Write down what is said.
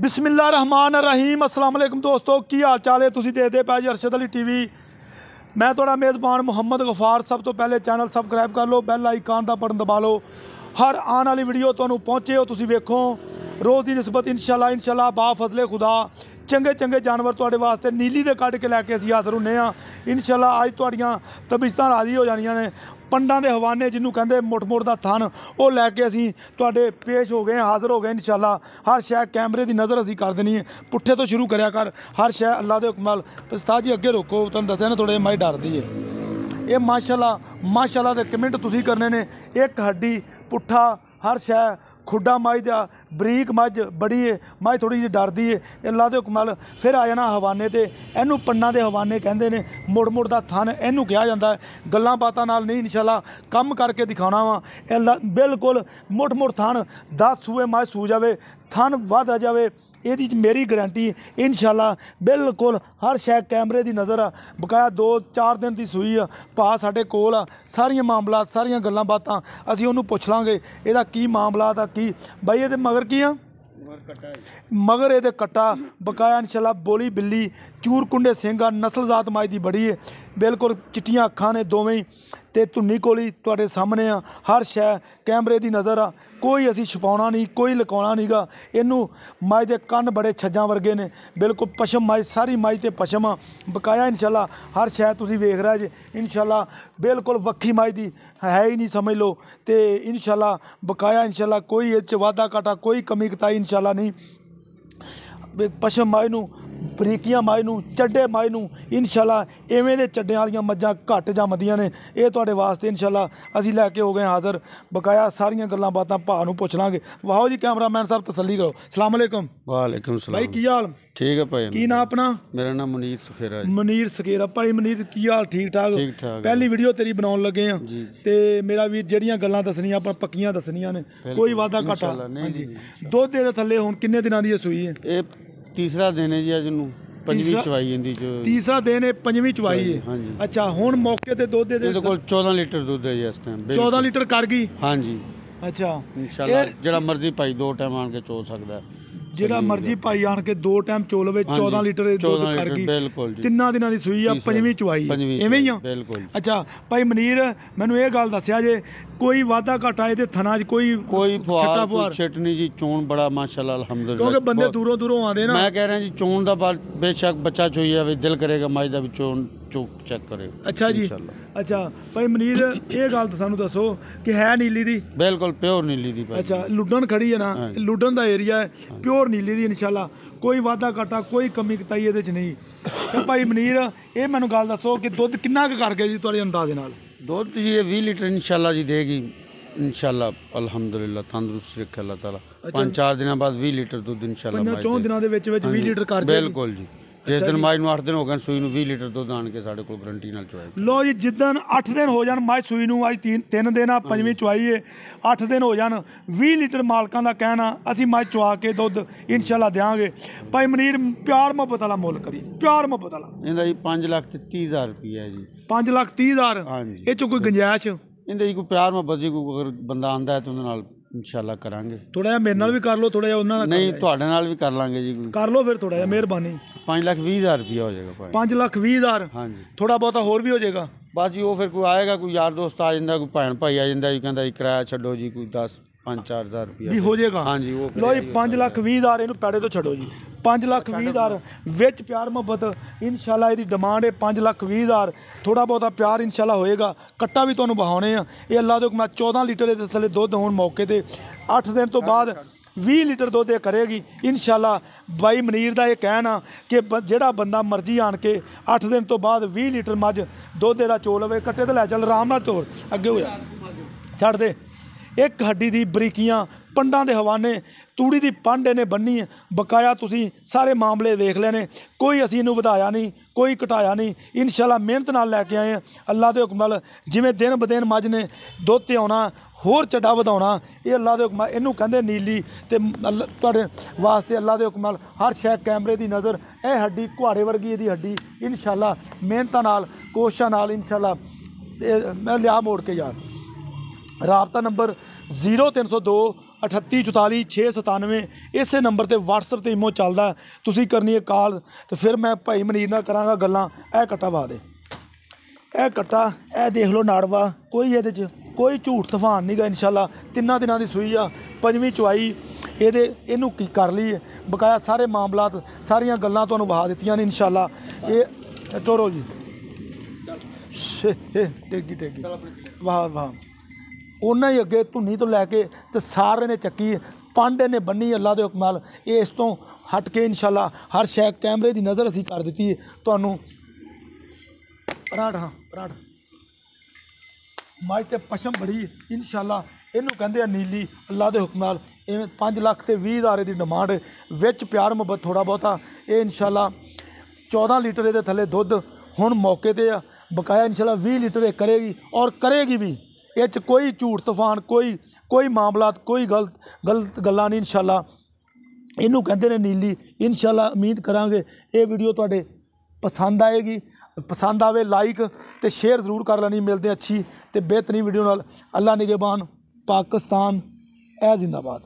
बिस्मिल्लाहिर्रहमानिर्रहीम अस्सलाम वालेकुम दोस्तों की हाल चाल है। तुसीं देखदे पए जी अरशद अली टीवी। मैं तुहाडा मेज़बान मुहम्मद गफार। सब तो पहले चैनल सबसक्राइब कर लो, बैल आइकन का बटन दबा लो, हर आने वाली वीडियो तुहानूं पहुँचे हो तुसीं वेखो। रोज़ की निस्बत इंशाअल्लाह बाफजले खुदा चंगे चंगे जानवर तुहाडे वास्ते नीली दे कढ़ के लैके असीं हाज़र हुंदे हां। इंशाअल्लाह अज तुहाडीआं तबीयतां राज़ी हो जानियां ने। पंडां दे हवाने जिन्हों कहते मुठ मुठ का थन वो लैके असीं तुहाडे पेश हो गए, हाज़र हो गए। इंशाअल्लाह हर शै कैमरे की नज़र असीं कर देनी है। पुट्ठे तो शुरू करया कर, हर शै अल्लाह दे हुक्म नाल। उस्ताद जी अगे रोको, तुहानूं दस्सिआ ना थोड़े माई डरदी है। ये माशाअल्लाह दे कमेंट तुसीं करने ने। एक हड्डी पुट्ठा हर शै खुड्डा मझ दा बरीक मझ बड़ी है, मझ थोड़ी जी डरदी है। अल्लाह के हुक्म नाल फिर आ जाना हवाने ते। इनू पन्ना दे हवाने कहते हैं, मुड़ मुड़ दा थन इनू कहा जाता है। गल्लां बातां नाल नहीं, इंशाअल्लाह कम करके दिखाना वा। अल्लाह बिल्कुल मुठ मुठ थन 10 सूए मझ सू जावे, थन वध जावे, ये मेरी गारंटी। इंशाअल्लाह बिल्कुल हर शै कैमरे की नज़र आ। बकाया 2-4 दिन की सूई आ, भा साडे कोल आ। सारियां मामलात सारियां गल्लां बातां असीं उहनूं पुछ लांगे इहदा की मामलात आ, की बई इहदे मगर की आ मगर ये कट्टा बकाया। इंशाअल्लाह बोली बिल्ली चूर कुंडे सिंह नस्ल जात मज की बड़ी है। बिल्कुल चिट्टियां अखां ने दोवें ही, ते धुन्नी कोली तुहाडे सामने आ। हर शै कैमरे की नज़र आ, कोई असीं छुपाउणा नहीं, कोई लुकाउणा नहीं गा। इनू मज दे कन्न बड़े छज्जां वर्गे ने, बिल्कुल पशम मज सारी मज ते पशम आ। बकाया इंशाअल्लाह हर शै तुसीं वेख रहे जे। इंशाअल्लाह बिल्कुल वक्खी मज दी है ही नहीं समझ लो। तो इंशाअल्लाह बकाया इंशाअल्लाह कोई इह च वाधा घाटा कोई कमी कताई इंशाअल्लाह नहीं। पशम मज नूं बरीकियां मज नूं चड्डे मज नूं इंशाअल्लाह इवें दे चड्डें वालियां मज्जां घट जमदियां ने। ये तुहाडे वास्ते इंशाअल्लाह असीं लैके हो गए हाज़र। बकाया सारियां गल्लां बातां भा नूं पुछ लांगे। वाहो जी कैमरामैन साहब तसल्ली करो। अस्सलाम वालेकुम। वालेकुम सलाम भाई की हाल? ठीक है भाई। की नाम अपना? मेरा नाम मुनीर सखेरा। मुनीर सखेरा। भाई मुनीर की हाल? ठीक ठाक। पहली वीडियो तेरी बनाउण लगे हां ते मेरा वीर ਜਿਹੜੀਆਂ ਗੱਲਾਂ ਦੱਸਣੀਆਂ ਆਪਾਂ ਪੱਕੀਆਂ ਦੱਸਣੀਆਂ ਨੇ, कोई वादा घाटा नहीं। दुध दे थल्ले हुण किन्ने दिनां दी सूई है? ये तीसरा दिन है जी। अज नूं पंजवीं चवाई इंदी जो तीसरा दिन है, पंजवीं चवाई है। हाँ जी। अच्छा हुण मौके ते दुध दे कोल 14 लीटर दुध है जी इस टाइम। 14 लीटर कर गई? हाँ जी। अच्छा इंशाअल्लाह जेड़ा मर्जी भाई 2 टाइम आन के चो सकदा है। ਜਿਹੜਾ ਮਰਜੀ ਭਾਈ ਆਣ ਕੇ 2 ਟਾਈਮ ਚੋ ਲਵੇ। 14 ਲੀਟਰ ਦੁੱਧ ਕਰ ਗਈ। ਤਿੰਨਾਂ ਦਿਨਾਂ ਦੀ ਸੂਈ ਆ, ਪੰਜਵੀਂ ਚਵਾਈ ਐਵੇਂ ਹੀ ਆ। ਅੱਛਾ ਭਾਈ ਮਨੀਰ ਮੈਨੂੰ ਇਹ ਗੱਲ ਦੱਸਿਆ ਜੇ ਕੋਈ ਵਾਧਾ ਘਾਟਾ ਇਹਦੇ ਥਣਾ 'ਚ ਕੋਈ ਛੱਟਾ ਫੁਹਾਰ ਛੱਟ ਨਹੀਂ ਜੀ। ਚੋਣ ਬੜਾ ਮਾਸ਼ਾਅੱਲਾ ਅਲਹਮਦੁਲਿਲਾ। ਕਿਉਂਕਿ ਬੰਦੇ ਦੂਰੋਂ ਦੂਰੋਂ ਆਉਂਦੇ ਨਾ। ਮੈਂ ਕਹਿ ਰਿਹਾ ਜੀ ਚੋਣ ਦਾ ਬੇਸ਼ੱਕ ਬੱਚਾ ਚੋਈ ਜਾਵੇ, ਦਿਲ ਕਰੇਗਾ ਮੱਝ ਦਾ ਵੀ ਚੋਣ ਚੋਕ ਚੈੱਕ ਕਰੇ। ਅੱਛਾ ਜੀ। ਅੱਛਾ ਭਾਈ ਮਨੀਰ ਇਹ ਗੱਲ ਤਾਂ ਸਾਨੂੰ ਦੱਸੋ ਕਿ ਹੈ ਨੀਲੀ ਦੀ? ਬਿਲਕੁਲ ਪਿਓਰ ਨੀਲੀ ਦੀ। ਅੱਛਾ ਲੁੱਡਣ ਖੜੀ ਹੈ ਨਾ, ਲੁੱਡਣ ਦਾ ਏਰੀਆ ਹੈ, ਪਿਓਰ ਨੀਲੀ ਦੀ। इंशाअल्लाह कोई वाधा घाटा कोई कमी कताई ये नहीं। तो भाई मनीर ये मैनू गल दसो कि दुध किन्ना कर गए जी तुहाडे अंदाजे नाल? दुध जी 20 लीटर इंशाअल्लाह जी देगी। इंशाअल्लाह अल्हम्दुलिल्लाह तंदुरुस्त रखे अल्लाह ताला। 5-4 दिनों बाद 20 लीटर दुध इंशाअल्लाह 4 दिनों दे विच 20 लीटर कर जाएगी। बिल्कुल जी। जिस दिन मज नूं 8 दिन हो गए सूई नूं 20 लीटर दुध आण के साडे कोल गारंटी नाल चवाएगी। लो जी जिदन 8 दिन हो जान मज सूई नूं, अज 3 दिन आ, पंजवीं चवाई है, 8 दिन हो जान 20 लीटर मालकां दा कहना असीं मज चवा के दुध इंशाअल्लाह देंगे। भाई मनीर प्यार मुहब्बत वाला मुल करी, प्यार मुहब्बत वाला। इहदा जी 5,30,000 रुपया जी। 5,30,000? हाँ जी। इह चों कोई गुंजाइश? इहदे जी कोई प्यार मुहब्बत जी कोई अगर बंदा आंदा है तो उहदे नाल इंशाअल्लाह करांगे। थोड़ा जिहा मेरे नाल भी कर लो, थोड़ा जिहा उन्हां नाल नहीं तुहाडे नाल भी कर लांगे जी। कर लो फिर थोड़ा जिहा मेहरबानी। 5,20,000 रुपया हो जाएगा। 5,20,000? हाँ जी। थोड़ा बहुता होर भी हो जाएगा? बस जी वो फिर कोई आएगा, कोई यार दोस्त आ जाता, कोई भैन भाई आ जाता जी, कहता जी किराया छड्डो जी, कोई 10-5-4 हज़ार रुपया भी हो जाएगा। हाँ जी। वो लो जी 5,20,000 इनू पैड़े तो छड्डो जी। 5,20,000 विच प्यार मुहब्बत इंशाअल्लाह इहदी डिमांड है 5,20,000। थोड़ा बहुता प्यार इंशाअल्लाह होएगा। कट्टा भी तुहानूं बहाने आ। ये अल्लाह दे हुक्म 14 लीटर दे थल्ले दुध होण मौके ते 8 दिन तो बाद 20 लीटर दुध करेगी इंशाअल्लाह। भाई मनीर का यह कहना कि जिहड़ा बंदा मर्जी आण के 8 दिन तो बाद 20 लीटर मझ दुध दा चो लवे, कट्टे तो लै चल आराम नाल तोड़ अगे हो जा छड्ड दे। एक हड्डी दी बरीकियां पंडां दे हवाने तूड़ी दी पंड इहने बन्नी है। बकाया तुसीं सारे मामले देख लेने, कोई असीं इहनूं वधाया नहीं, कोई घटाया नहीं। इंशाअल्लाह मेहनत नाल लैके आए हैं अल्लाह दे हुक्म नाल। जिवें दिन ब दिन मझ ने दुध ते आउणा, होर चड्डा वधाउणा, ये अल्लाह दे हुक्म। इहनूं कहंदे नीली ते तुहाडे वास्ते अल्लाह दे हुक्म नाल हर शै कैमरे दी नज़र। ये हड्डी कुहाड़े वर्गी इहदी हड्डी इंशाअल्लाह मेहनतां नाल कोशिशां नाल इंशाअल्लाह। मैं लिया मोड़ के यार राबता नंबर 0302 3844 697 ਇਸੇ ਨੰਬਰ ਤੇ WhatsApp ਤੇ ਇਮੋ ਚੱਲਦਾ, ਤੁਸੀਂ ਕਰਨੀ ਹੈ ਕਾਲ ਤੇ ਫਿਰ ਮੈਂ ਭਾਈ ਮਨੀਰ ਨਾਲ ਕਰਾਂਗਾ ਗੱਲਾਂ। ਇਹ ਕੱਟਾ ਵਾ ਦੇ, ਇਹ ਕੱਟਾ ਇਹ ਦੇਖ ਲਓ ਨਾੜਵਾ, ਕੋਈ ਇਹਦੇ 'ਚ ਕੋਈ ਝੂਠ ਤੂਫਾਨ ਨਹੀਂ ਗਾ। ਇਨਸ਼ਾਅੱਲਾ 3 ਦਿਨਾਂ ਦੀ ਸੂਈ ਆ, 5ਵੀਂ ਚੁਆਈ ਇਹਨੂੰ ਕੀ ਕਰ ਲਈ ਬਕਾਇਆ ਸਾਰੇ ਮਾਮਲਾਤ ਸਾਰੀਆਂ ਗੱਲਾਂ ਤੁਹਾਨੂੰ ਵਹਾ ਦਿੱਤੀਆਂ ਨੇ ਇਨਸ਼ਾਅੱਲਾ। ਇਹ ਤੋਰੋ ਜੀ ਟੇਗੀ ਵਾਹ ਵਾਹ, ਉਹਨਾਂ ਹੀ ਅੱਗੇ ਧੁੰਨੀ ਤੋਂ ਲੈ ਕੇ ਤੇ ਸਾਰੇ ਨੇ ਚੱਕੀ, ਪਾਂਡੇ ਨੇ ਬੰਨੀ ਅੱਲਾ ਦੇ ਹੁਕਮ ਨਾਲ। ਇਹ ਇਸ ਤੋਂ ਹਟ ਕੇ ਇਨਸ਼ਾਅੱਲਾ ਹਰ ਸ਼ੈ ਕੈਮਰੇ ਦੀ ਨਜ਼ਰ ਅਸੀਂ ਕਰ ਦਿੱਤੀ ਹੈ ਤੁਹਾਨੂੰ। ਪਰਾਠ ਮਾਝ ਤੇ ਪਸ਼ਮ ਬੜੀ ਇਨਸ਼ਾਅੱਲਾ, ਇਹਨੂੰ ਕਹਿੰਦੇ ਆ ਨੀਲੀ ਅੱਲਾ ਦੇ ਹੁਕਮ ਨਾਲ। ਇਹ 5 ਲੱਖ ਤੇ 20 ਹਜ਼ਾਰ ਦੀ ਡਿਮਾਂਡ, ਵਿੱਚ ਪਿਆਰ ਮੁਹੱਬਤ ਥੋੜ੍ਹਾ ਬਹੁਤਾ। ਇਹ ਇਨਸ਼ਾਅੱਲਾ 14 ਲੀਟਰ ਇਹਦੇ ਥੱਲੇ ਦੁੱਧ ਹੁਣ ਮੌਕੇ ਤੇ ਆ, ਬਕਾਇਆ ਇਨਸ਼ਾਅੱਲਾ 20 ਲੀਟਰ ਇਹ ਕਰੇਗੀ ਔਰ ਕਰੇਗੀ ਵੀ। ਇਹ 'ਚ ਕੋਈ ਝੂਠ ਤੂਫਾਨ ਕੋਈ ਮਾਮਲਾਤ ਕੋਈ ਗਲਤ ਗੱਲਾਂ ਨਹੀਂ ਇਨਸ਼ਾਅੱਲਾ। ਇਹਨੂੰ ਕਹਿੰਦੇ ਨੇ ਨੀਲੀ। ਇਨਸ਼ਾਅੱਲਾ ਉਮੀਦ ਕਰਾਂਗੇ ਇਹ ਵੀਡੀਓ ਤੁਹਾਡੇ ਪਸੰਦ ਆਏਗੀ, ਪਸੰਦ ਆਵੇ ਲਾਈਕ ਤੇ ਸ਼ੇਅਰ ਜ਼ਰੂਰ ਕਰ ਲੈਣੀ। ਮਿਲਦੇ ਅੱਛੀ ਤੇ ਬਿਹਤਰੀਨ ਵੀਡੀਓ ਨਾਲ। ਅੱਲਾ ਨਿਗਹਿਬਾਨ, ਪਾਕਿਸਤਾਨ ਐ ਜ਼ਿੰਦਾਬਾਦ।